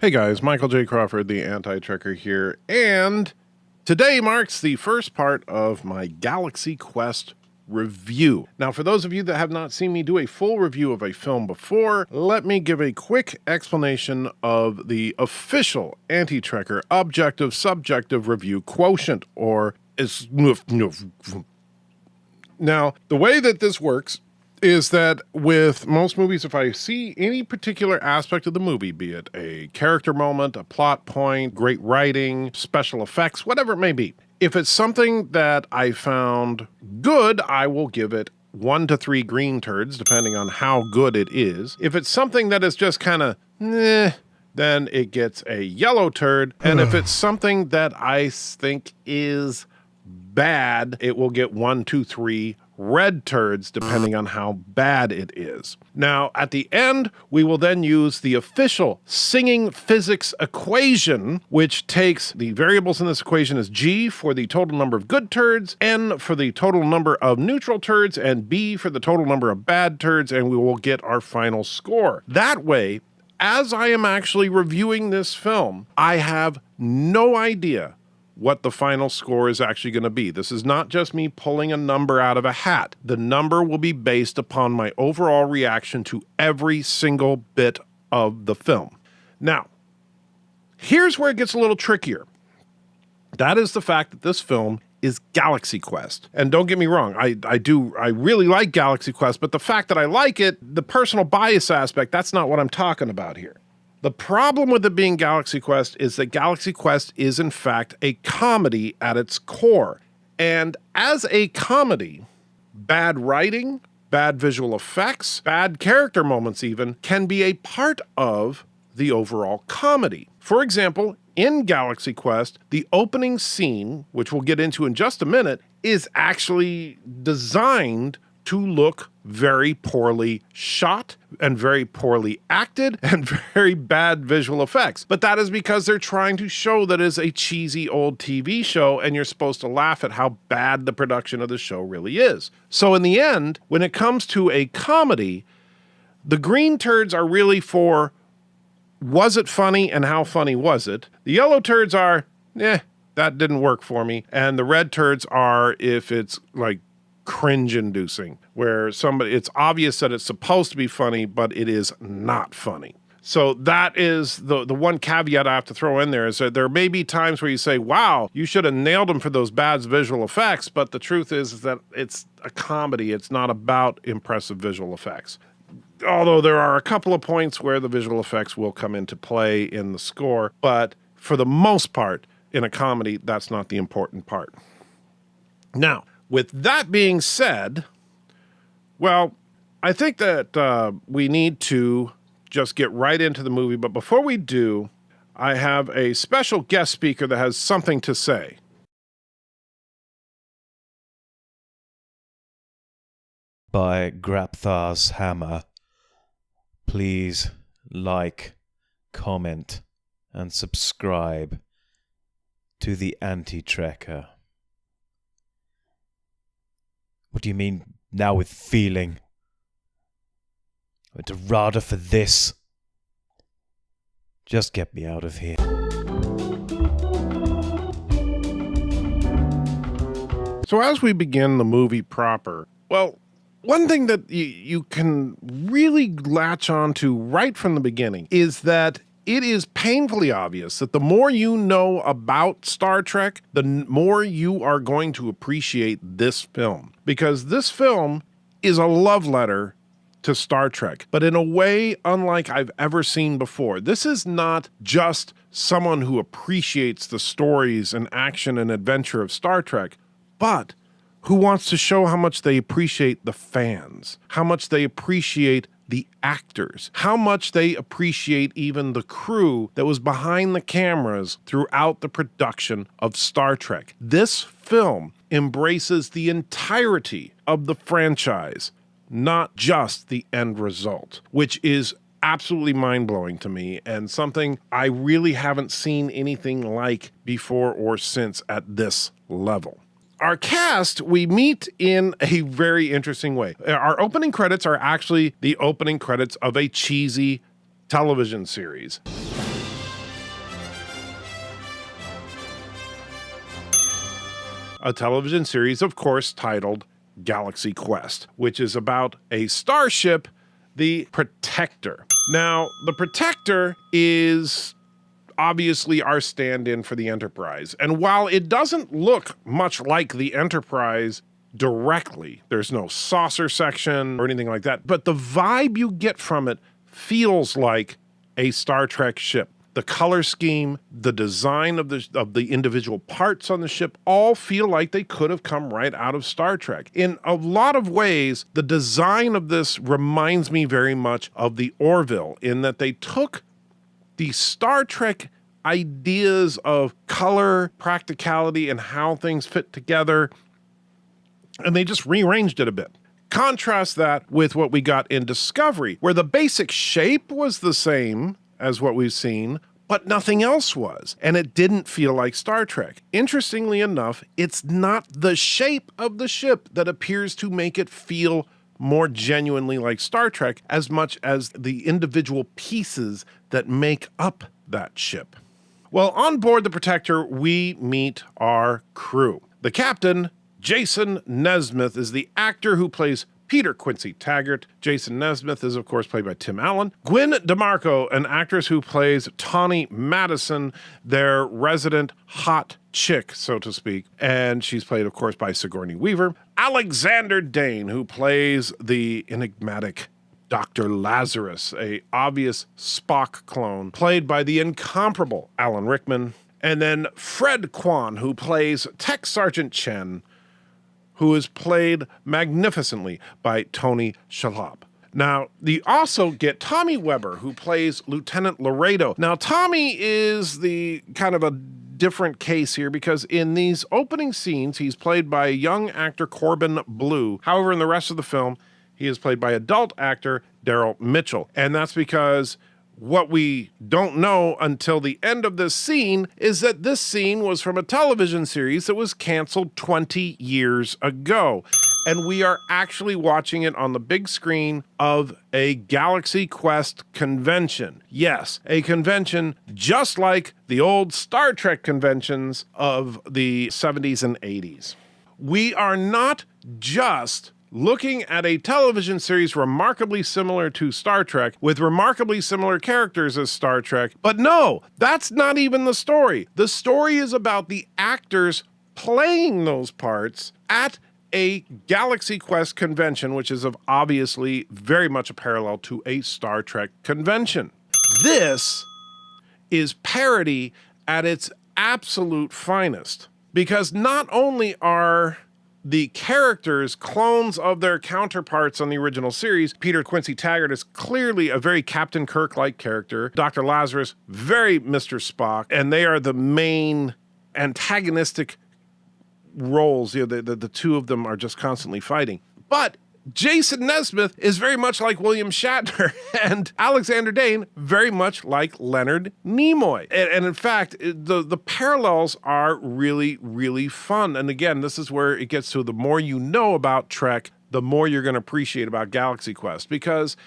Hey guys, Michael J. Crawford, the Anti-Trekker here, and today marks the first part of my Galaxy Quest review. Now, for those of you that have not seen me do a full review of a film before, let me give a quick explanation of the official Anti-Trekker objective subjective review quotient, or is. Now, the way that this works is that with most movies, if I see any particular aspect of the movie, be it a character moment, a plot point, great writing, special effects, whatever it may be, if it's something that I found good, I will give it 1 to 3 green turds, depending on how good it is. If it's something that is just kind of then it gets a yellow turd. And if it's something that I think is bad, it will get 1, 2, 3 red turds, depending on how bad it is. Now, at the end, we will then use the official singing physics equation, which takes the variables in this equation as G for the total number of good turds, N for the total number of neutral turds, and B for the total number of bad turds, and we will get our final score. That way, as I am actually reviewing this film, I have no idea what the final score is actually going to be. This is not just me pulling a number out of a hat. The number will be based upon my overall reaction to every single bit of the film. Now, here's where it gets a little trickier. That is the fact that this film is Galaxy Quest. And don't get me wrong, I really like Galaxy Quest, but the fact that I like it, the personal bias aspect, that's not what I'm talking about here. The problem with it being Galaxy Quest is that Galaxy Quest is, in fact, a comedy at its core. And as a comedy, bad writing, bad visual effects, bad character moments even, can be a part of the overall comedy. For example, in Galaxy Quest, the opening scene, which we'll get into in just a minute, is actually designed to look very poorly shot and very poorly acted and very bad visual effects. But that is because they're trying to show that it's a cheesy old TV show and you're supposed to laugh at how bad the production of the show really is. So in the end, when it comes to a comedy, the green turds are really for, was it funny and how funny was it? The yellow turds are, that didn't work for me. And the red turds are if it's like cringe-inducing, where it's obvious that it's supposed to be funny, but it is not funny. So that is the one caveat I have to throw in there, is that there may be times where you say, wow, you should have nailed them for those bad visual effects, but the truth is that it's a comedy. It's not about impressive visual effects. Although there are a couple of points where the visual effects will come into play in the score, but for the most part, in a comedy, that's not the important part. Now, with that being said, well, I think that we need to just get right into the movie. But before we do, I have a special guest speaker that has something to say. By Grapthar's Hammer, please like, comment, and subscribe to the Anti-Trekker. What do you mean, now with feeling? I went to RADA for this. Just get me out of here. So as we begin the movie proper, well, one thing that you can really latch on to right from the beginning is that it is painfully obvious that the more you know about Star Trek, the more you are going to appreciate this film. Because this film is a love letter to Star Trek, but in a way unlike I've ever seen before. This is not just someone who appreciates the stories and action and adventure of Star Trek, but who wants to show how much they appreciate the fans, how much they appreciate the actors, how much they appreciate even the crew that was behind the cameras throughout the production of Star Trek. This film embraces the entirety of the franchise, not just the end result, which is absolutely mind-blowing to me and something I really haven't seen anything like before or since at this level. Our cast, we meet in a very interesting way. Our opening credits are actually the opening credits of a cheesy television series. a television series, of course, titled Galaxy Quest, which is about a starship, the Protector. Now, the Protector is obviously our stand-in for the Enterprise. And while it doesn't look much like the Enterprise directly, there's no saucer section or anything like that, but the vibe you get from it feels like a Star Trek ship. The color scheme, the design of the individual parts on the ship all feel like they could have come right out of Star Trek. In a lot of ways, the design of this reminds me very much of the Orville, in that they took the Star Trek ideas of color, practicality, and how things fit together, and they just rearranged it a bit. Contrast that with what we got in Discovery, where the basic shape was the same as what we've seen, but nothing else was, and it didn't feel like Star Trek. Interestingly enough, it's not the shape of the ship that appears to make it feel more genuinely like Star Trek as much as the individual pieces that make up that ship. Well, on board the Protector, we meet our crew. The captain, Jason Nesmith, is the actor who plays Peter Quincy Taggart. Jason Nesmith is, of course, played by Tim Allen. Gwen DeMarco, an actress who plays Tawny Madison, their resident hot chick, so to speak. And she's played, of course, by Sigourney Weaver. Alexander Dane, who plays the enigmatic Dr. Lazarus, a obvious Spock clone, played by the incomparable Alan Rickman. And then Fred Kwan, who plays Tech Sergeant Chen, who is played magnificently by Tony Shalhoub. Now, you also get Tommy Weber, who plays Lieutenant Laredo. Now, Tommy is the kind of a different case here, because in these opening scenes, he's played by young actor Corbin Blue. However, in the rest of the film, he is played by adult actor Daryl Mitchell. And that's because what we don't know until the end of this scene is that this scene was from a television series that was canceled 20 years ago. And we are actually watching it on the big screen of a Galaxy Quest convention. Yes, a convention just like the old Star Trek conventions of the 70s and 80s. We are not just looking at a television series remarkably similar to Star Trek, with remarkably similar characters as Star Trek. But no, that's not even the story. The story is about the actors playing those parts at a Galaxy Quest convention, which is obviously very much a parallel to a Star Trek convention. This is parody at its absolute finest, because not only are the characters clones of their counterparts on the original series. Peter Quincy Taggart is clearly a very Captain Kirk-like character. Dr. Lazarus, very Mr. Spock, and they are the main antagonistic roles. You know, the two of them are just constantly fighting. But Jason Nesmith is very much like William Shatner, and Alexander Dane very much like Leonard Nimoy. And in fact, the parallels are really, really fun. And again, this is where it gets to the more you know about Trek, the more you're going to appreciate about Galaxy Quest. Because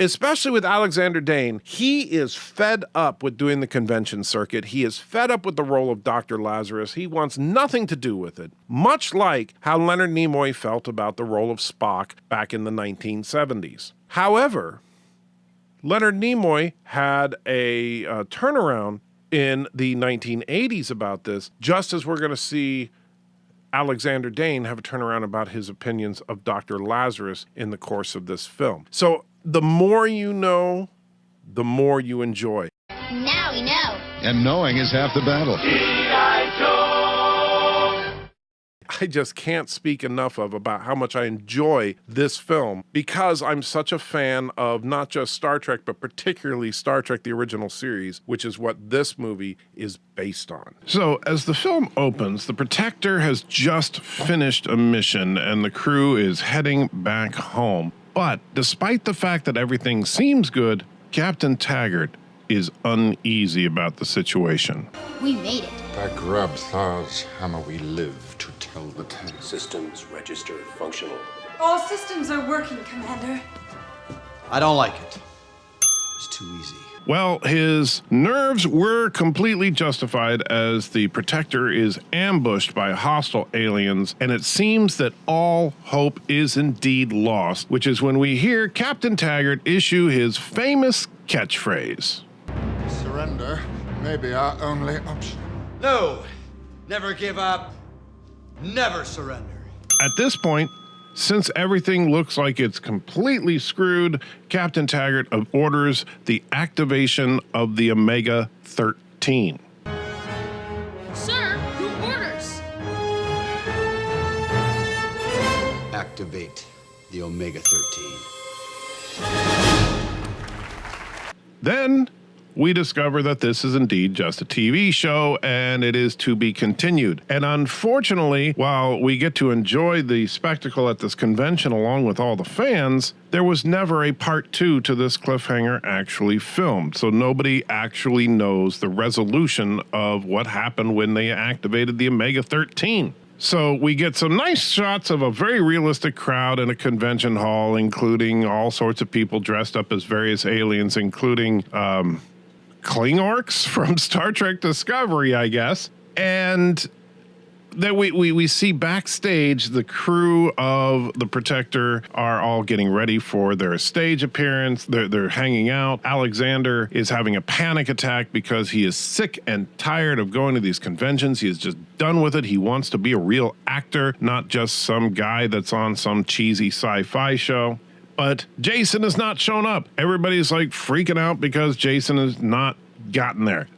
especially with Alexander Dane, he is fed up with doing the convention circuit. He is fed up with the role of Dr. Lazarus. He wants nothing to do with it, much like how Leonard Nimoy felt about the role of Spock back in the 1970s. However, Leonard Nimoy had a turnaround in the 1980s about this, just as we're going to see Alexander Dane have a turnaround about his opinions of Dr. Lazarus in the course of this film. So the more you know, the more you enjoy. Now we know. And knowing is half the battle. I just can't speak enough about how much I enjoy this film, because I'm such a fan of not just Star Trek, but particularly Star Trek, the original series, which is what this movie is based on. So as the film opens, the Protector has just finished a mission and the crew is heading back home. But despite the fact that everything seems good, Captain Taggart is uneasy about the situation. We made it. By Grubthar's hammer we live to tell the tale. Systems registered functional. All systems are working, Commander. I don't like it. It's too easy. Well, his nerves were completely justified as the Protector is ambushed by hostile aliens, and it seems that all hope is indeed lost, which is when we hear Captain Taggart issue his famous catchphrase. Surrender may be our only option. No, never give up, never surrender. At this point, since everything looks like it's completely screwed, Captain Taggart orders the activation of the Omega 13. Sir, who orders? Activate the Omega 13. Then we discover that this is indeed just a TV show and it is to be continued. And unfortunately, while we get to enjoy the spectacle at this convention along with all the fans, there was never a part 2 to this cliffhanger actually filmed. So nobody actually knows the resolution of what happened when they activated the Omega 13. So we get some nice shots of a very realistic crowd in a convention hall, including all sorts of people dressed up as various aliens, including Klingorks from Star Trek Discovery, I guess. And then we see backstage the crew of the Protector are all getting ready for their stage appearance. They're hanging out. Alexander is having a panic attack because he is sick and tired of going to these conventions. He is just done with it. He wants to be a real actor, not just some guy that's on some cheesy sci-fi show. But Jason has not shown up. Everybody's like freaking out because Jason has not gotten there.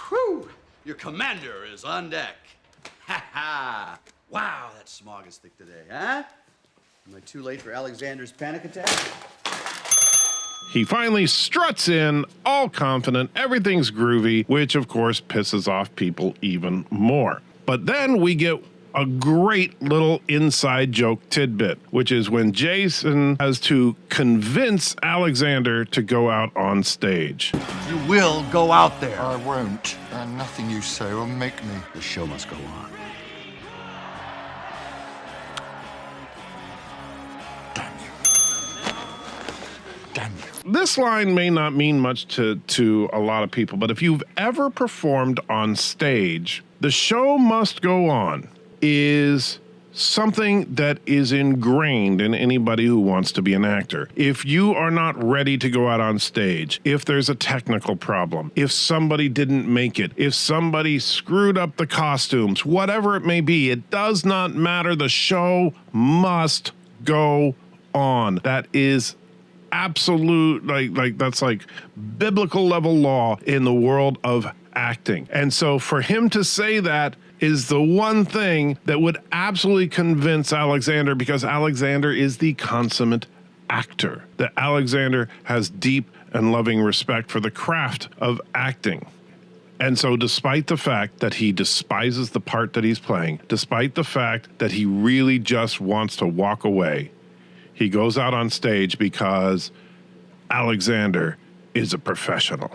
Whew! Your commander is on deck. Ha ha! Wow, that smog is thick today, huh? Am I too late for Alexander's panic attack? He finally struts in, all confident, everything's groovy, which of course pisses off people even more. But then we get a great little inside joke tidbit, which is when Jason has to convince Alexander to go out on stage. You will go out there. I won't, and nothing you say will make me. The show must go on. Damn you. Damn you. This line may not mean much to a lot of people, but if you've ever performed on stage, the show must go on is something that is ingrained in anybody who wants to be an actor. If you are not ready to go out on stage, if there's a technical problem, if somebody didn't make it, if somebody screwed up the costumes, whatever it may be, it does not matter. The show must go on. That is absolute, like that's like biblical level law in the world of acting. And so for him to say that is the one thing that would absolutely convince Alexander, because Alexander is the consummate actor. That Alexander has deep and loving respect for the craft of acting. And so despite the fact that he despises the part that he's playing, despite the fact that he really just wants to walk away, he goes out on stage because Alexander is a professional.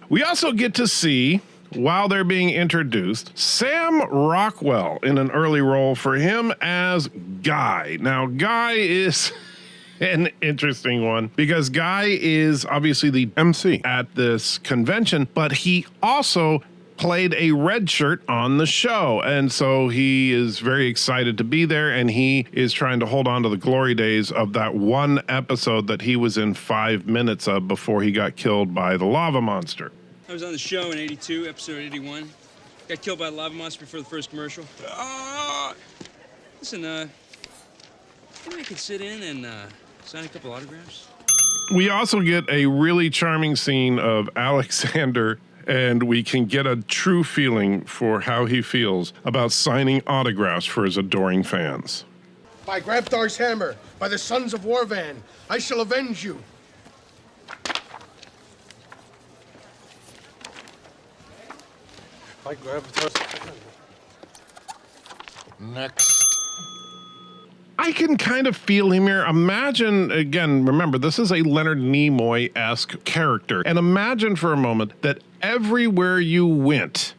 We also get to see, while they're being introduced, Sam Rockwell in an early role for him as Guy. Now, Guy is an interesting one because Guy is obviously the MC at this convention, but he also played a red shirt on the show. And so he is very excited to be there, and he is trying to hold on to the glory days of that one episode that he was in 5 minutes of before he got killed by the lava monster. I was on the show in 82, episode 81. Got killed by a lava monster before the first commercial. Listen, maybe I could sit in and sign a couple autographs? We also get a really charming scene of Alexander, and we can get a true feeling for how he feels about signing autographs for his adoring fans. By Grabthar's hammer, by the sons of Warvan, I shall avenge you. By Grabthar's hammer. Next. I can kind of feel him here. Imagine, again, remember, this is a Leonard Nimoy-esque character. And imagine for a moment that everywhere you went,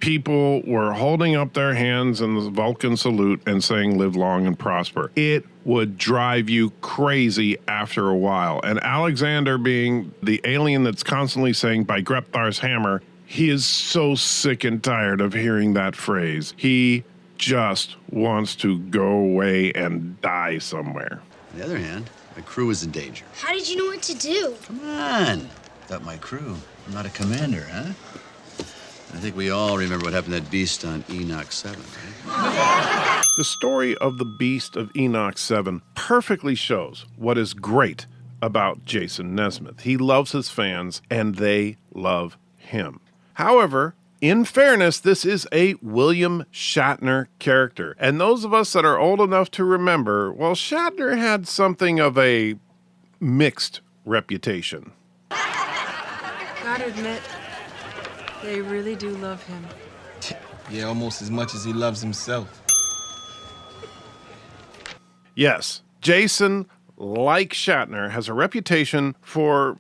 people were holding up their hands in the Vulcan salute and saying, "Live long and prosper." It would drive you crazy after a while. And Alexander, being the alien that's constantly saying by Grepthar's hammer, he is so sick and tired of hearing that phrase. He just wants to go away and die somewhere. On the other hand, my crew is in danger. How did you know what to do? Come on. Not my crew. I'm not a commander, huh? I think we all remember what happened to that beast on Enoch 7, right? The story of the Beast of Enoch 7 perfectly shows what is great about Jason Nesmith. He loves his fans, and they love him. However, in fairness, this is a William Shatner character. And those of us that are old enough to remember, well, Shatner had something of a mixed reputation. Gotta admit, they really do love him. Yeah, almost as much as he loves himself. Yes, Jason, like Shatner, has a reputation for,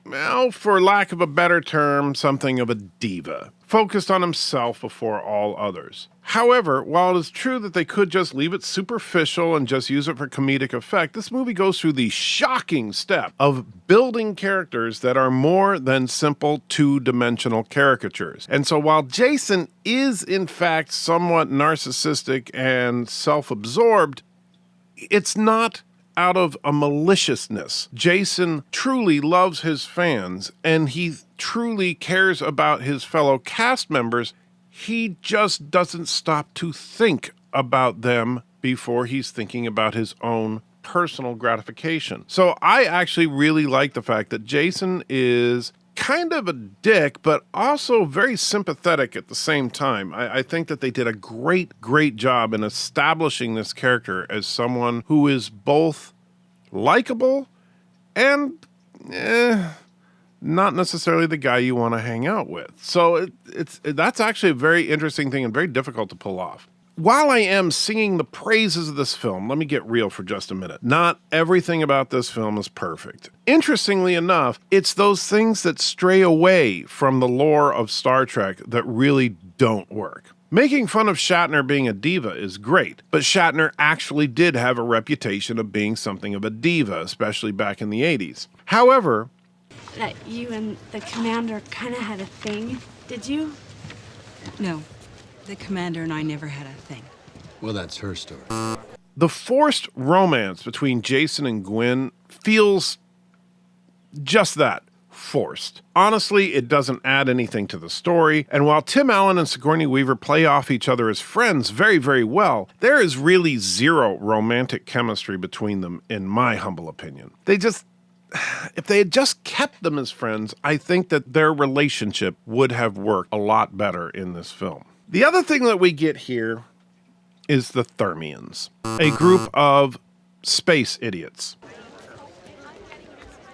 well, for lack of a better term, something of a diva, focused on himself before all others. However, while it is true that they could just leave it superficial and just use it for comedic effect, this movie goes through the shocking step of building characters that are more than simple two-dimensional caricatures. And so while Jason is in fact somewhat narcissistic and self-absorbed, it's not out of a maliciousness. Jason truly loves his fans, and he truly cares about his fellow cast members. He just doesn't stop to think about them before he's thinking about his own personal gratification. So I actually really like the fact that Jason is kind of a dick, but also very sympathetic at the same time. I think that they did a great job in establishing this character as someone who is both likable and not necessarily the guy you want to hang out with. So that's actually a very interesting thing and very difficult to pull off. While I am singing the praises of this film, let me get real for just a minute. Not everything about this film is perfect. Interestingly enough, it's those things that stray away from the lore of Star Trek that really don't work. Making fun of Shatner being a diva is great, but Shatner actually did have a reputation of being something of a diva, especially back in the 80s. However, That you and the commander kind of had a thing, did you? No, the commander and I never had a thing. Well, that's her story. the forced romance between Jason and Gwen feels just that. Forced. Honestly, it doesn't add anything to the story, and while Tim Allen and Sigourney Weaver play off each other as friends very, very well, there is really zero romantic chemistry between them, in my humble opinion. If they had just kept them as friends, I think that their relationship would have worked a lot better in this film. The other thing that we get here is the Thermians, a group of space idiots.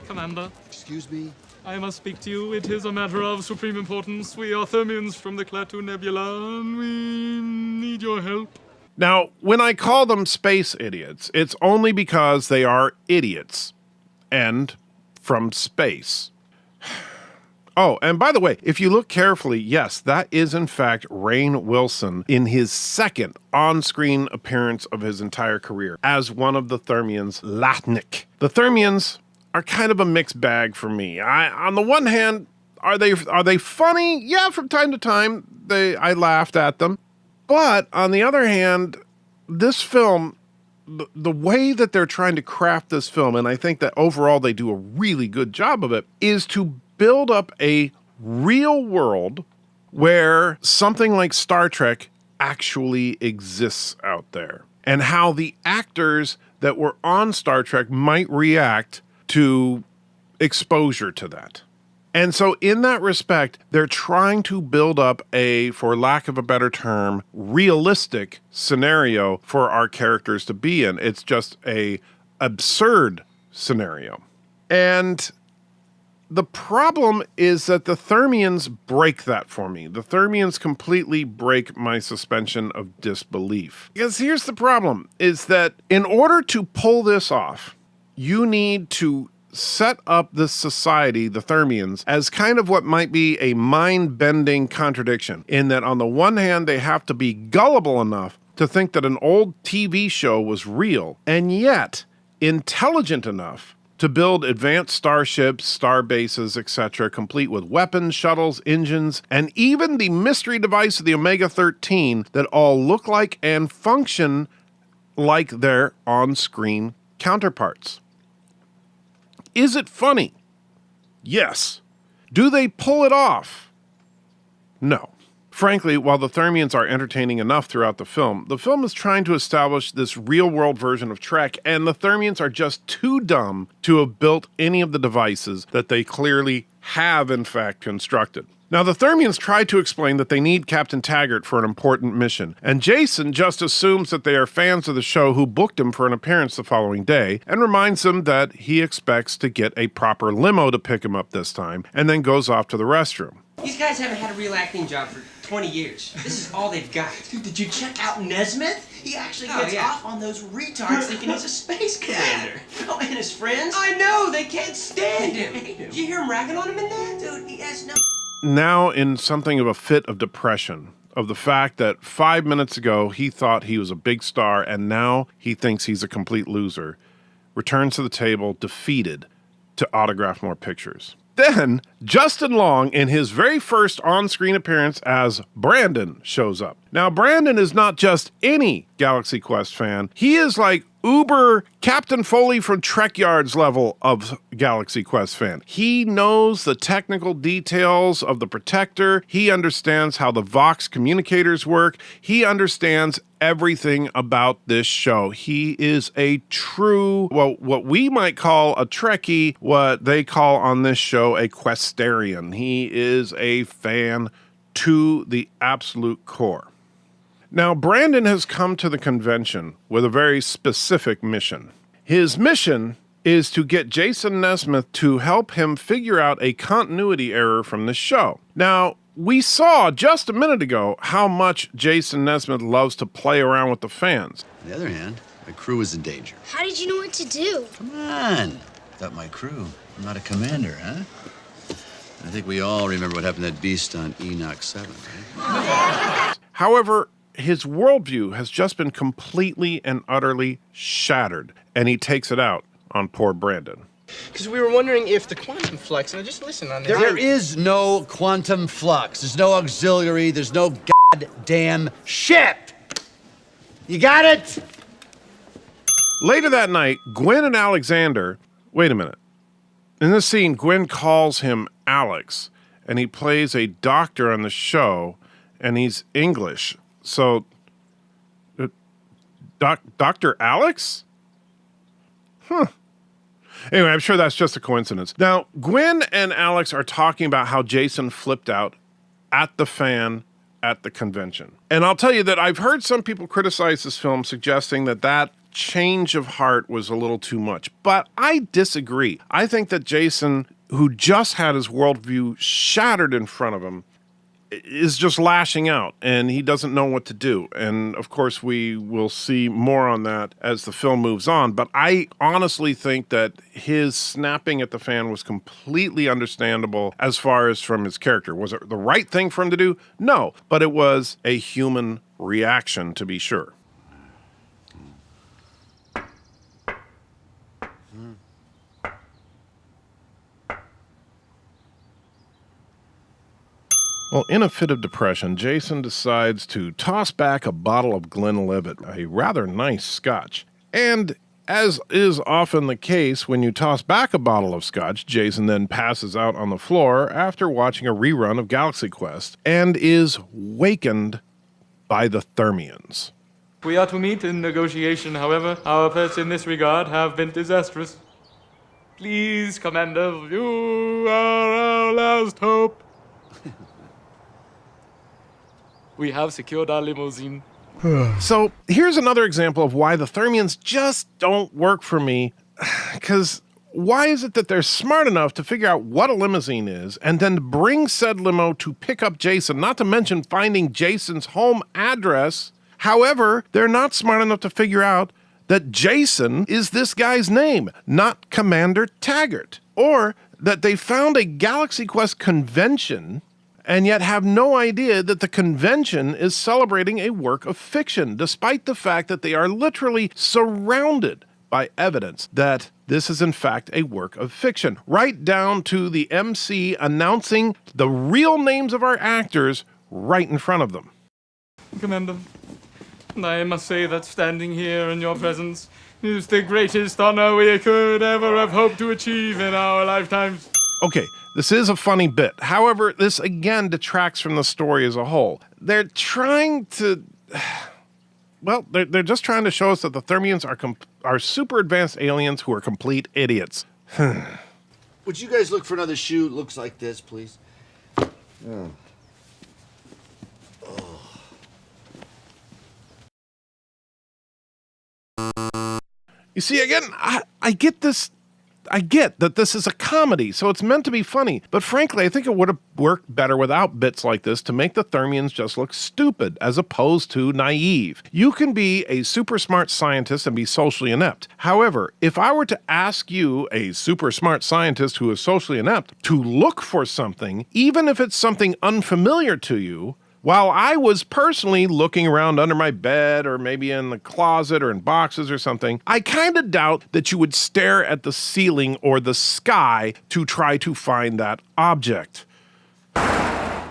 Commander. Excuse me? I must speak to you. It is a matter of supreme importance. We are Thermians from the Klaatu Nebula, and we need your help. Now, when I call them space idiots, it's only because they are idiots. And from space. Oh, and by the way, if you look carefully, yes, that is in fact Rainn Wilson in his second on-screen appearance of his entire career as one of the Thermians, Latnik. The Thermians are kind of a mixed bag for me. On the one hand, are they funny? Yeah, from time to time, I laughed at them. But on the other hand, this film, the way that they're trying to craft this film, and I think that overall they do a really good job of it, is to build up a real world where something like Star Trek actually exists out there, and how the actors that were on Star Trek might react to exposure to that. And so in that respect, they're trying to build up a, for lack of a better term, realistic scenario for our characters to be in. It's just a absurd scenario. And the problem is that the Thermians break that for me. The Thermians completely break my suspension of disbelief. Because here's the problem, is that in order to pull this off, you need to set up this society, the Thermians, as kind of what might be a mind-bending contradiction, in that on the one hand, they have to be gullible enough to think that an old TV show was real, and yet intelligent enough to build advanced starships, star bases, etc., complete with weapons, shuttles, engines, and even the mystery device of the Omega-13 that all look like and function like their on-screen counterparts. Is it funny? Yes. Do they pull it off? No. Frankly, while the Thermians are entertaining enough throughout the film is trying to establish this real-world version of Trek, and the Thermians are just too dumb to have built any of the devices that they clearly have, in fact, constructed. Now, the Thermians try to explain that they need Captain Taggart for an important mission, and Jason just assumes that they are fans of the show who booked him for an appearance the following day, and reminds them that he expects to get a proper limo to pick him up this time, and then goes off to the restroom. These guys haven't had a real acting job for 20 years. This is all they've got. Dude, did you check out Nesmith? He actually gets off on those retards thinking he's a space commander. Oh, and his friends? I know, they can't stand him. Did you hear him ragging on him in there? Dude, he has no... Now in something of a fit of depression of the fact that 5 minutes ago he thought he was a big star and now he thinks he's a complete loser, returns to the table defeated to autograph more pictures. Then, Justin Long, in his very first on-screen appearance as Brandon, shows up. Now, Brandon is not just any Galaxy Quest fan. He is like uber Captain Foley from Trek Yards level of Galaxy Quest fan. He knows the technical details of the Protector. He understands how the Vox communicators work. He understands everything about this show. He is a true, well, what we might call a Trekkie, what they call on this show a Questarian. He is a fan to the absolute core. Now, Brandon has come to the convention with a very specific mission. His mission is to get Jason Nesmith to help him figure out a continuity error from the show. Now, we saw just a minute ago how much Jason Nesmith loves to play around with the fans. On the other hand, my crew is in danger. How did you know what to do? Come on. Not my crew. I'm not a commander, huh? I think we all remember what happened to that beast on Enoch 7, right? However, his worldview has just been completely and utterly shattered, and he takes it out on poor Brandon. Because we were wondering if the quantum flux, and just listen on this. There is no quantum flux. There's no auxiliary. There's no goddamn ship. You got it? Later that night, Gwen and Alexander... Wait a minute. In this scene, Gwen calls him Alex, and he plays a doctor on the show, and he's English. So, Dr. Alex? Huh. Anyway, I'm sure that's just a coincidence. Now, Gwen and Alex are talking about how Jason flipped out at the fan at the convention. And I'll tell you that I've heard some people criticize this film, suggesting that that change of heart was a little too much. But I disagree. I think that Jason, who just had his worldview shattered in front of him, is just lashing out, and he doesn't know what to do. And of course, we will see more on that as the film moves on. But I honestly think that his snapping at the fan was completely understandable as far as from his character. Was it the right thing for him to do? No, but it was a human reaction, to be sure. Well, in a fit of depression, Jason decides to toss back a bottle of Glenlivet, a rather nice scotch. And as is often the case when you toss back a bottle of scotch, Jason then passes out on the floor after watching a rerun of Galaxy Quest and is wakened by the Thermians. We are to meet in negotiation, however. Our efforts in this regard have been disastrous. Please, Commander, you are our last hope. We have secured our limousine. So here's another example of why the Thermians just don't work for me. Because why is it that they're smart enough to figure out what a limousine is and then bring said limo to pick up Jason, not to mention finding Jason's home address? However, they're not smart enough to figure out that Jason is this guy's name, not Commander Taggart. Or that they found a Galaxy Quest convention and yet have no idea that the convention is celebrating a work of fiction, despite the fact that they are literally surrounded by evidence that this is in fact a work of fiction, right down to the MC announcing the real names of our actors right in front of them. Commander, I must say that standing here in your presence is the greatest honor we could ever have hoped to achieve in our lifetimes. Okay, this is a funny bit. However, this again detracts from the story as a whole. They're trying to... Well, they're just trying to show us that the Thermians are super advanced aliens who are complete idiots. Would you guys look for another shoe that looks like this, please? Oh. You see, again, I get this. I get that this is a comedy, so it's meant to be funny. But frankly, I think it would have worked better without bits like this to make the Thermians just look stupid as opposed to naive. You can be a super smart scientist and be socially inept. However, if I were to ask you, a super smart scientist who is socially inept, to look for something, even if it's something unfamiliar to you, while I was personally looking around under my bed or maybe in the closet or in boxes or something, I kind of doubt that you would stare at the ceiling or the sky to try to find that object.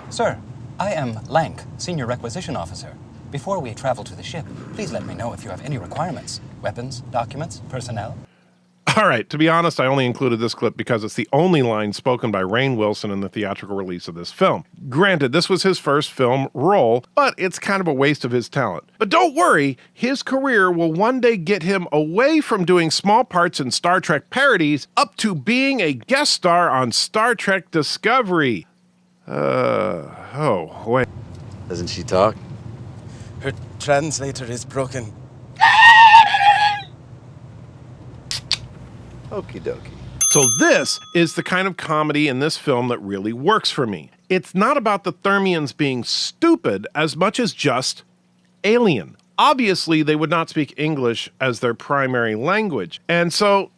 Sir, I am Lank, Senior Requisition Officer. Before we travel to the ship, please let me know if you have any requirements. Weapons, documents, personnel. All right, to be honest, I only included this clip because it's the only line spoken by Rainn Wilson in the theatrical release of this film. Granted, this was his first film role, but it's kind of a waste of his talent. But don't worry, his career will one day get him away from doing small parts in Star Trek parodies up to being a guest star on Star Trek Discovery. Oh, wait. Doesn't she talk? Her translator is broken. Okie dokie. So this is the kind of comedy in this film that really works for me. It's not about the Thermians being stupid as much as just alien. Obviously, they would not speak English as their primary language. And so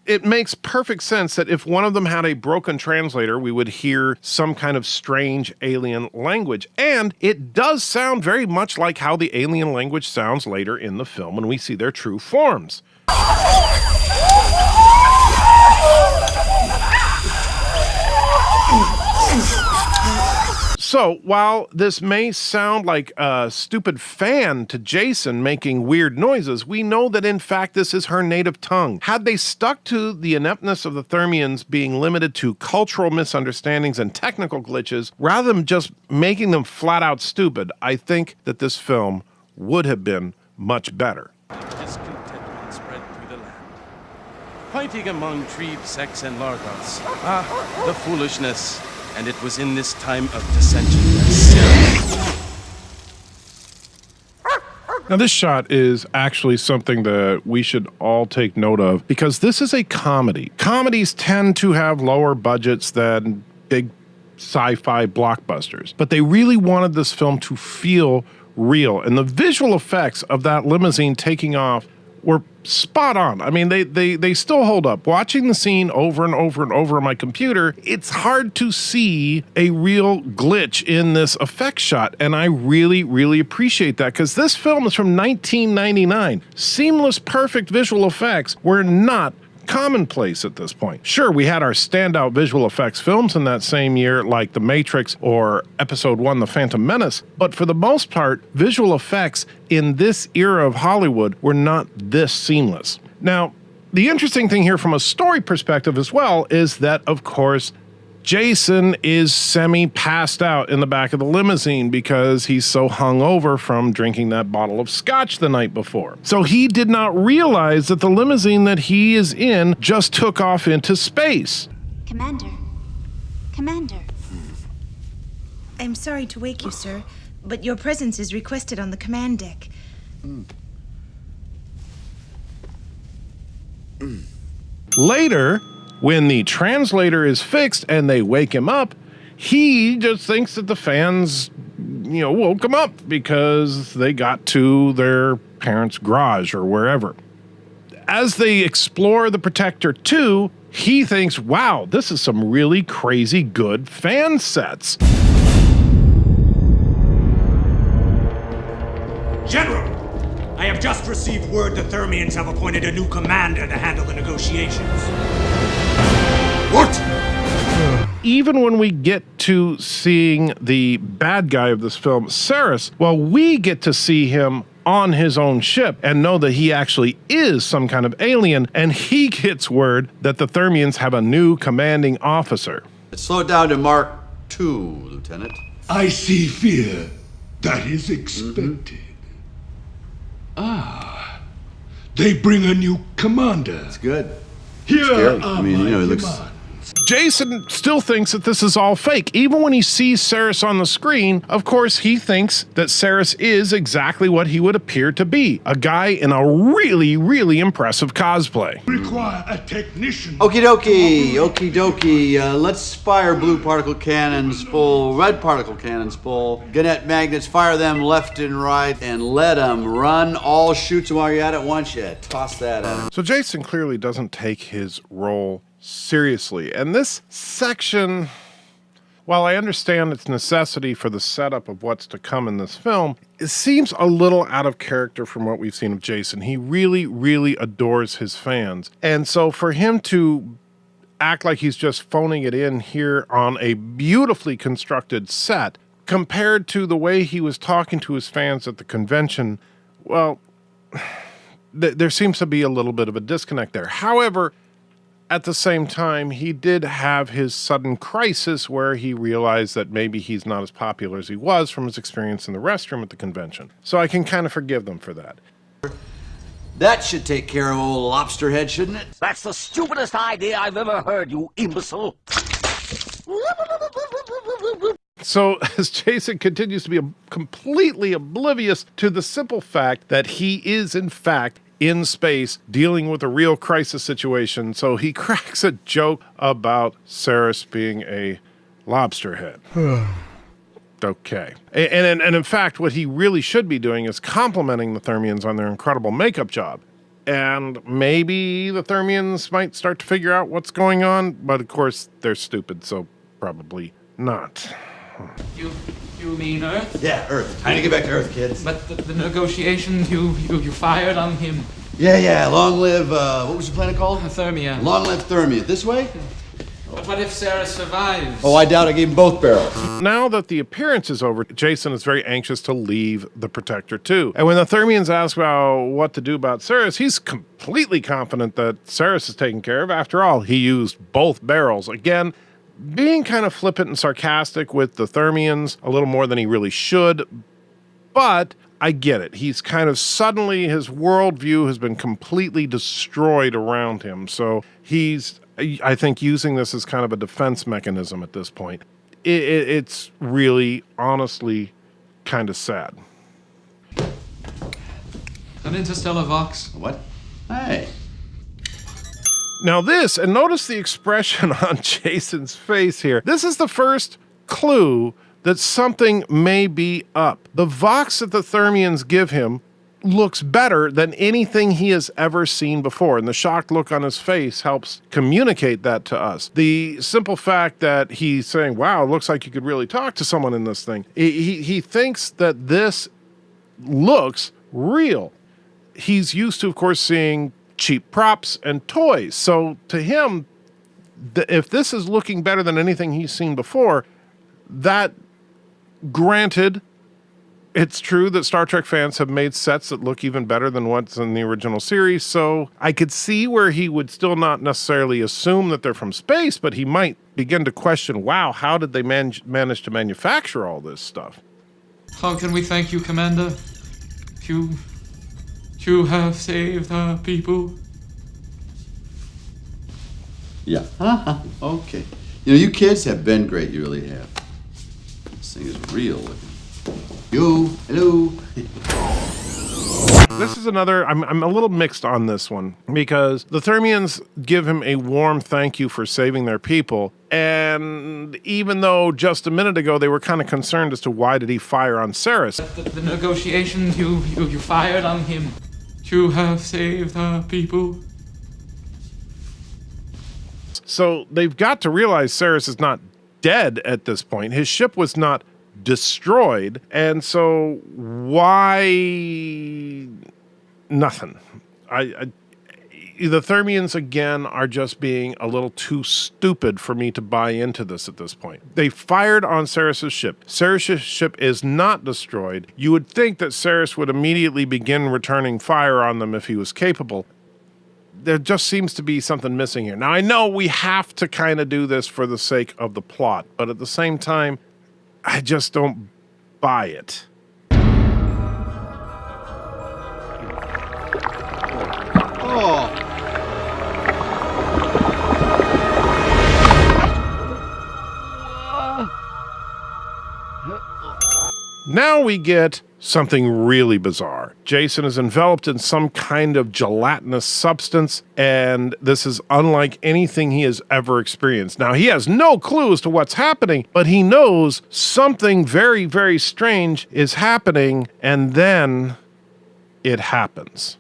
it makes perfect sense that if one of them had a broken translator, we would hear some kind of strange alien language. And it does sound very much like how the alien language sounds later in the film when we see their true forms. So, while this may sound like a stupid fan to Jason making weird noises, we know that in fact this is her native tongue. Had they stuck to the ineptness of the Thermians being limited to cultural misunderstandings and technical glitches, rather than just making them flat out stupid, I think that this film would have been much better. Discontentment spread through the land. Fighting among Trebe, Sex, and Largos. Ah, the foolishness. And it was in this time of dissension that Now, this shot is actually something that we should all take note of because this is a comedy. Comedies tend to have lower budgets than big sci-fi blockbusters, but they really wanted this film to feel real. And the visual effects of that limousine taking off were spot on. I mean, they still hold up. Watching the scene over and over and over on my computer, it's hard to see a real glitch in this effect shot. And I really, really appreciate that because this film is from 1999. Seamless, perfect visual effects were not commonplace at this point. Sure, we had our standout visual effects films in that same year, like The Matrix or Episode 1, The Phantom Menace, but for the most part, visual effects in this era of Hollywood were not this seamless. Now, the interesting thing here from a story perspective as well is that, of course, Jason is semi-passed out in the back of the limousine because he's so hungover from drinking that bottle of scotch the night before. So he did not realize that the limousine that he is in just took off into space. Commander. I'm sorry to wake you, sir, but your presence is requested on the command deck. Later, when the translator is fixed and they wake him up, he just thinks that the fans, woke him up because they got to their parents' garage or wherever. As they explore the Protector 2, he thinks, wow, this is some really crazy good fan sets. General, I have just received word the Thermians have appointed a new commander to handle the negotiations. What? Even when we get to seeing the bad guy of this film, Saris, well, we get to see him on his own ship and know that he actually is some kind of alien, and he gets word that the Thermians have a new commanding officer. Let's slow it down to Mark II, Lieutenant. I see fear. That is expected. Ah, they bring a new commander. It's good. Here Scary. are I mean, my you know, he looks. demands. Jason still thinks that this is all fake. Even when he sees Saris on the screen, of course, he thinks that Saris is exactly what he would appear to be, a guy in a really, really impressive cosplay. Require a technician. Okie dokie. Let's fire blue particle cannons full, red particle cannons full. Gannett magnets, fire them left and right, and let them run. All shoots them while you're at it once you toss that at him. So Jason clearly doesn't take his role seriously. And this section, while I understand its necessity for the setup of what's to come in this film, it seems a little out of character from what we've seen of Jason. He really, really adores his fans. And so for him to act like he's just phoning it in here on a beautifully constructed set, compared to the way he was talking to his fans at the convention, well, there seems to be a little bit of a disconnect there. However, at the same time, he did have his sudden crisis where he realized that maybe he's not as popular as he was from his experience in the restroom at the convention. So I can kind of forgive them for that. That should take care of old lobster head, shouldn't it? That's the stupidest idea I've ever heard, you imbecile. So as Jason continues to be completely oblivious to the simple fact that he is, in fact, in space dealing with a real crisis situation, so he cracks a joke about Saris being a lobster head. Okay. And in fact, what he really should be doing is complimenting the Thermians on their incredible makeup job. And maybe the Thermians might start to figure out what's going on, but of course they're stupid, so probably not. You mean Earth? Yeah, Earth. Time to get back to Earth, kids. But the negotiations, you fired on him. Yeah. Long live, what was your planet called? Thermia. Long live Thermia. This way? But what if Sarah survives? Oh, I doubt I gave him both barrels. Now that the appearance is over, Jason is very anxious to leave the Protector too. And when the Thermians ask about what to do about Saris, he's completely confident that Saris is taken care of. After all, he used both barrels. Again, being kind of flippant and sarcastic with the Thermians a little more than he really should, but I get it. He's kind of suddenly, his worldview has been completely destroyed around him. So he's, I think, using this as kind of a defense mechanism at this point. It's really, honestly, kind of sad. An interstellar vox. What? Hey. Now this, and notice the expression on Jason's face here. This is the first clue that something may be up. The vox that the Thermians give him looks better than anything he has ever seen before, and the shocked look on his face helps communicate that to us. The simple fact that he's saying, wow, it looks like you could really talk to someone in this thing. He thinks that this looks real. He's used to, of course, seeing cheap props and toys. So to him, if this is looking better than anything he's seen before, that, granted, it's true that Star Trek fans have made sets that look even better than what's in the original series, so I could see where he would still not necessarily assume that they're from space, but he might begin to question, wow, how did they manage to manufacture all this stuff? How can we thank you, Commander? You have saved our people. Yeah. Okay. You know, you kids have been great. You really have. This thing is real looking. Hello. This is another, I'm a little mixed on this one, because the Thermians give him a warm thank you for saving their people, and even though just a minute ago they were kind of concerned as to why did he fire on Saris. The negotiations, you fired on him. You have saved our people. So they've got to realize Saris is not dead at this point. His ship was not destroyed. And so why nothing? The Thermians, again, are just being a little too stupid for me to buy into this at this point. They fired on Ceres's ship. Ceres's ship is not destroyed. You would think that Ceres would immediately begin returning fire on them if he was capable. There just seems to be something missing here. Now, I know we have to kind of do this for the sake of the plot, but at the same time, I just don't buy it. Oh. Now we get something really bizarre. Jason is enveloped in some kind of gelatinous substance, and this is unlike anything he has ever experienced. Now, he has no clue as to what's happening, but he knows something very, very strange is happening, and then it happens.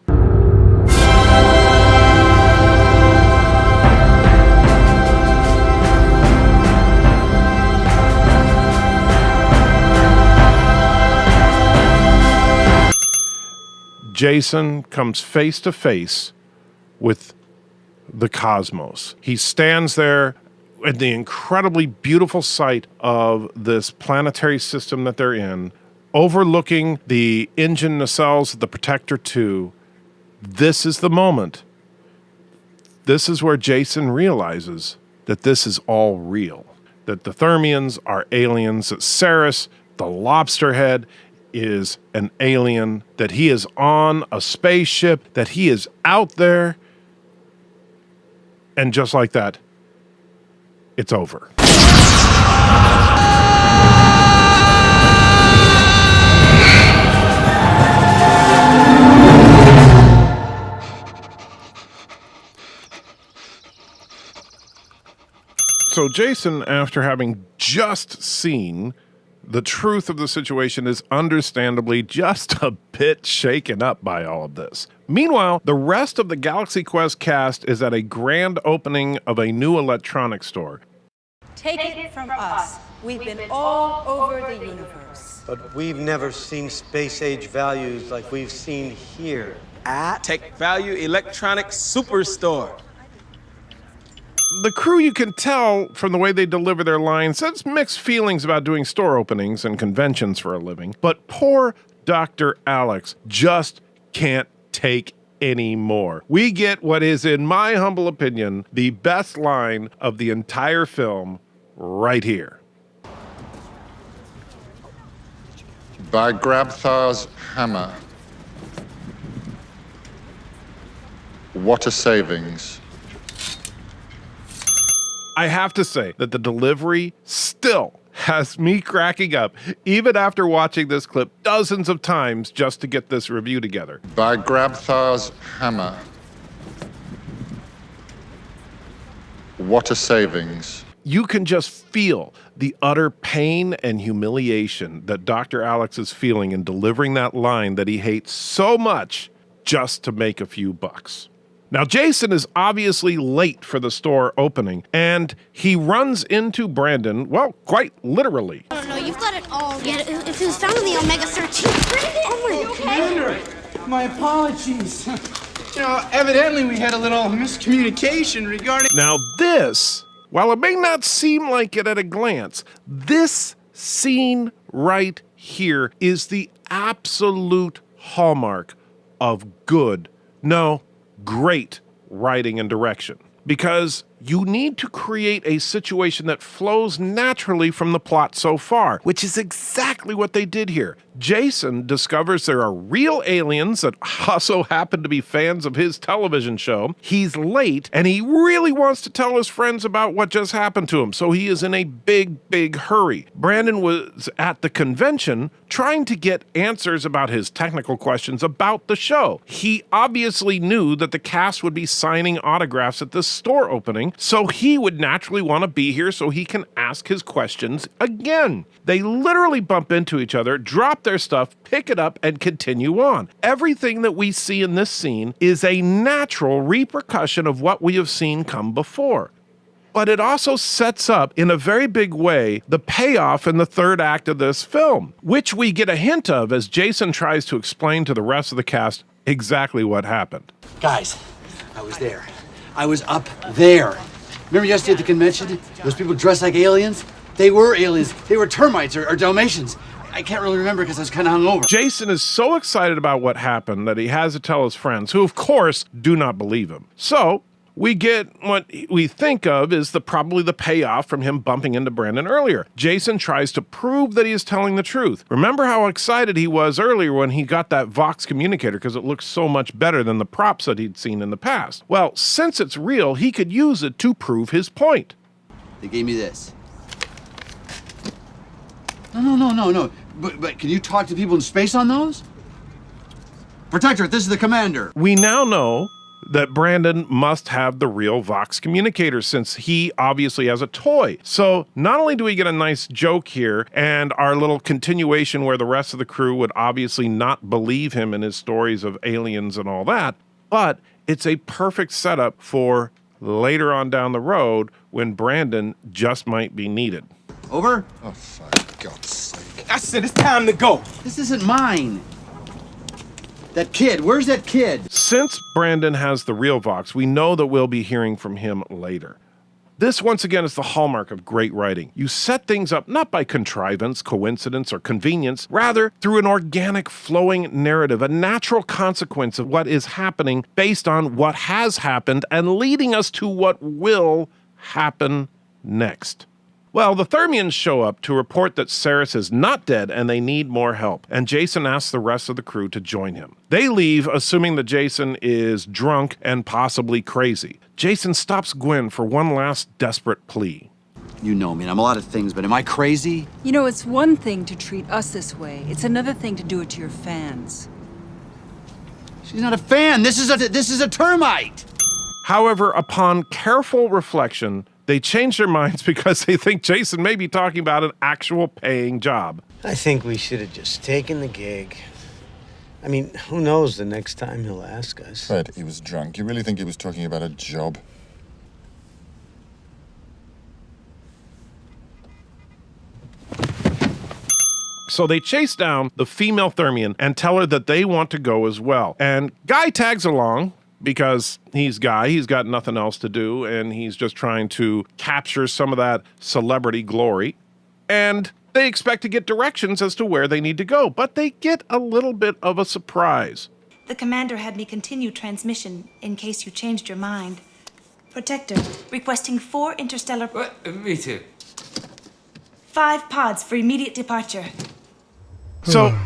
Jason comes face to face with the cosmos. He stands there at the incredibly beautiful sight of this planetary system that they're in, overlooking the engine nacelles of the Protector 2. This is the moment. This is where Jason realizes that this is all real, that the Thermians are aliens, that Ceres, the lobster head, is an alien, that he is on a spaceship, that he is out there, and just like that, it's over. So Jason, after having just seen the truth of the situation, is understandably just a bit shaken up by all of this. Meanwhile, the rest of the Galaxy Quest cast is at a grand opening of a new electronics store. Take it from us. We've been all over the universe. But we've never seen space-age values like we've seen here. At Tech Value Electronics Superstore. The crew, you can tell from the way they deliver their lines, has mixed feelings about doing store openings and conventions for a living. But poor Dr. Alex just can't take any more. We get what is, in my humble opinion, the best line of the entire film right here. By Grabthar's hammer. What a savings. I have to say that the delivery still has me cracking up, even after watching this clip dozens of times just to get this review together. By Grabthar's hammer. What a savings. You can just feel the utter pain and humiliation that Dr. Alex is feeling in delivering that line that he hates so much just to make a few bucks. Now, Jason is obviously late for the store opening, and he runs into Brandon, well, quite literally. No, you've got it all. Yeah, if it was found in the Omega 13. Oh, my Commander, my apologies. You know, evidently we had a little miscommunication regarding... Now this, while it may not seem like it at a glance, this scene right here is the absolute hallmark of good, no, great writing and direction, because you need to create a situation that flows naturally from the plot so far, which is exactly what they did here. Jason discovers there are real aliens that also happen to be fans of his television show. He's late, and he really wants to tell his friends about what just happened to him, so he is in a big, big hurry. Brandon was at the convention trying to get answers about his technical questions about the show. He obviously knew that the cast would be signing autographs at this store opening, so he would naturally want to be here so he can ask his questions again. They literally bump into each other, drop their stuff, pick it up, and continue on. Everything that we see in this scene is a natural repercussion of what we have seen come before. but it also sets up, in a very big way, the payoff in the third act of this film, which we get a hint of as Jason tries to explain to the rest of the cast exactly what happened. Guys, I was there. I was up there. Remember yesterday at the convention? Those people dressed like aliens? They were aliens. They were termites or Dalmatians. I can't really remember because I was kind of hungover. Jason is so excited about what happened that he has to tell his friends, who of course do not believe him. So we get what we think of as probably the payoff from him bumping into Brandon earlier. Jason tries to prove that he is telling the truth. Remember how excited he was earlier when he got that Vox communicator because it looks so much better than the props that he'd seen in the past. Well, since it's real, he could use it to prove his point. They gave me this. No. But can you talk to people in space on those? Protector, this is the commander. We now know that Brandon must have the real Vox communicator since he obviously has a toy. So not only do we get a nice joke here and our little continuation where the rest of the crew would obviously not believe him in his stories of aliens and all that, but it's a perfect setup for later on down the road when Brandon just might be needed. Over? Oh, for God's sake. I said it's time to go. This isn't mine. That kid, where's that kid? Since Brandon has the real Vox, we know that we'll be hearing from him later. This, once again, is the hallmark of great writing. You set things up not by contrivance, coincidence, or convenience, rather through an organic, flowing narrative, a natural consequence of what is happening based on what has happened and leading us to what will happen next. Well, the Thermians show up to report that Saris is not dead and they need more help, and Jason asks the rest of the crew to join him. They leave, assuming that Jason is drunk and possibly crazy. Jason stops Gwen for one last desperate plea. You know me, and I'm a lot of things, but am I crazy? You know, it's one thing to treat us this way. It's another thing to do it to your fans. She's not a fan. This is a termite. However, upon careful reflection, they change their minds because they think Jason may be talking about an actual paying job. I think we should have just taken the gig. I mean, who knows the next time he'll ask us. Fred, he was drunk. You really think he was talking about a job? So they chase down the female Thermian and tell her that they want to go as well. And Guy tags along because he's Guy. He's got nothing else to do, and he's just trying to capture some of that celebrity glory. And they expect to get directions as to where they need to go, but they get a little bit of a surprise. The commander had me continue transmission in case you changed your mind. Protector, requesting 4 interstellar... Me too. 5 pods for immediate departure. So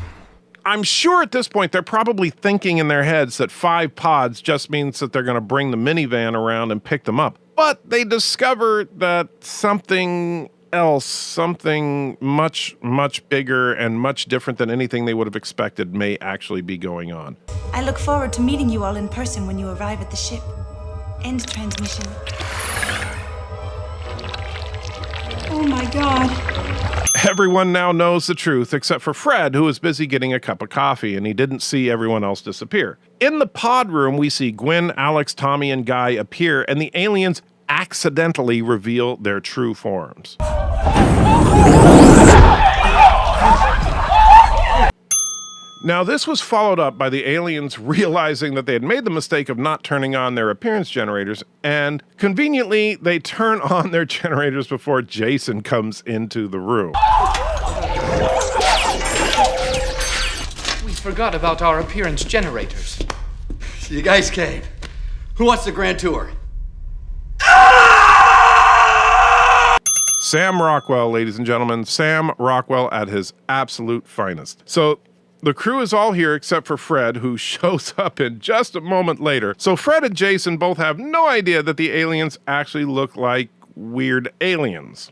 I'm sure at this point they're probably thinking in their heads that 5 pods just means that they're going to bring the minivan around and pick them up. But they discover that something else, something much, much bigger and much different than anything they would have expected may actually be going on. I look forward to meeting you all in person when you arrive at the ship. End transmission. Oh my God. Everyone now knows the truth except for Fred, who is busy getting a cup of coffee, and he didn't see everyone else disappear. In the pod room, we see Gwen, Alex, Tommy, and Guy appear, and the aliens accidentally reveal their true forms. Now, this was followed up by the aliens realizing that they had made the mistake of not turning on their appearance generators, and conveniently, they turn on their generators before Jason comes into the room. We forgot about our appearance generators. You guys came. Who wants the grand tour? Sam Rockwell, ladies and gentlemen. Sam Rockwell at his absolute finest. So the crew is all here except for Fred, who shows up in just a moment later. So Fred and Jason both have no idea that the aliens actually look like weird aliens.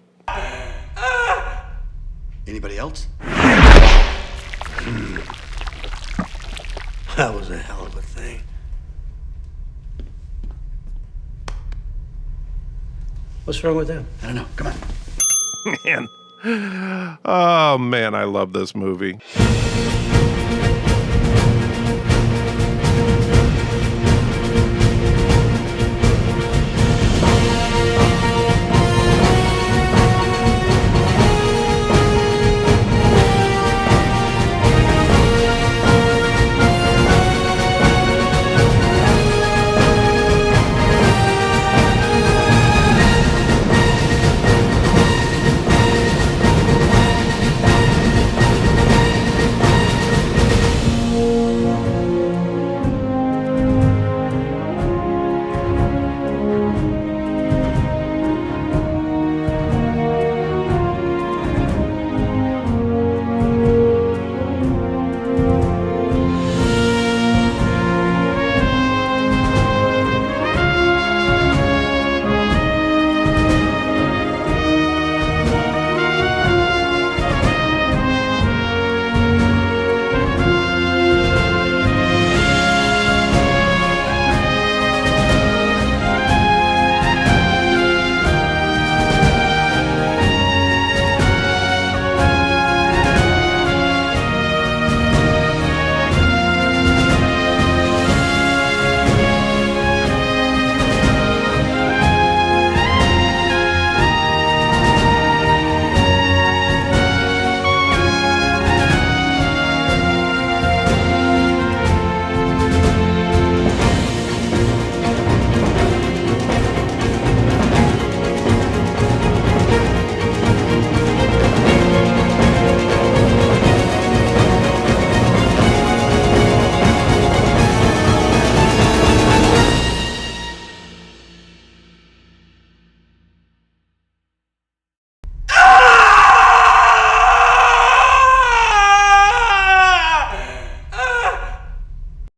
Anybody else? That was a hell of a thing. What's wrong with them? I don't know. Come on. Man. Oh, man, I love this movie.